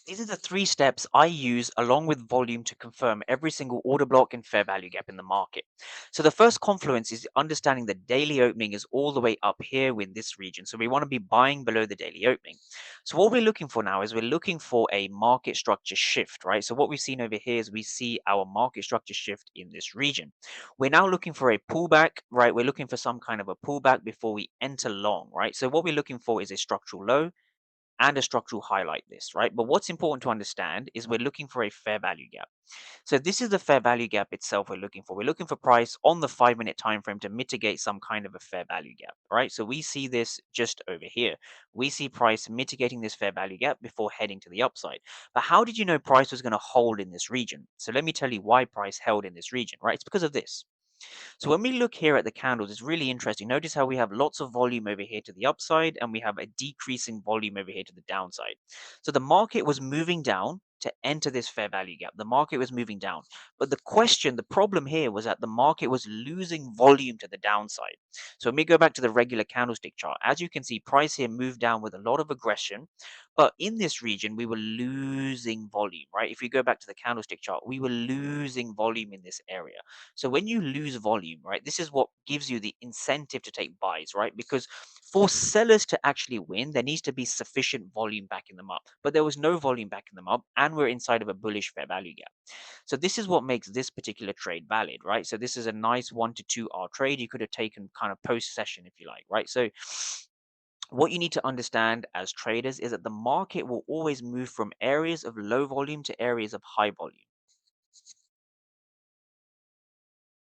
These are the three steps I use along with volume to confirm every single order block and fair value gap in the market. So the first confluence is understanding the daily opening is all the way up here in this region. So we want to be buying below the daily opening. So what we're looking for now is we're looking for a market structure shift, right? So what we've seen over here is we see our market structure shift in this region. We're now looking for a pullback, right? We're looking for some kind of a pullback before we enter long, right? So what we're looking for is a structural low and a structural high like this, right? But what's important to understand is we're looking for a fair value gap. So this is the fair value gap itself we're looking for. We're looking for price on the 5 minute time frame to mitigate some kind of a fair value gap, right? So we see this just over here. We see price mitigating this fair value gap before heading to the upside. But how did you know price was going to hold in this region? So let me tell you why price held in this region, right? It's because of this. So when we look here at the candles, it's really interesting. Notice how we have lots of volume over here to the upside and we have a decreasing volume over here to the downside. So the market was moving down to enter this fair value gap. The market was moving down. But the problem here was that the market was losing volume to the downside. So when we go back to the regular candlestick chart, as you can see, price here moved down with a lot of aggression. But in this region, we were losing volume, right? If we go back to the candlestick chart, we were losing volume in this area. So when you lose volume, right, this is what gives you the incentive to take buys, right? Because for sellers to actually win, there needs to be sufficient volume backing them up. But there was no volume backing them up, and we're inside of a bullish fair value gap. So this is what makes this particular trade valid, right? So this is a nice 1 to 2 hour trade. You could have taken kind of post session if you like, right? So what you need to understand as traders is that the market will always move from areas of low volume to areas of high volume.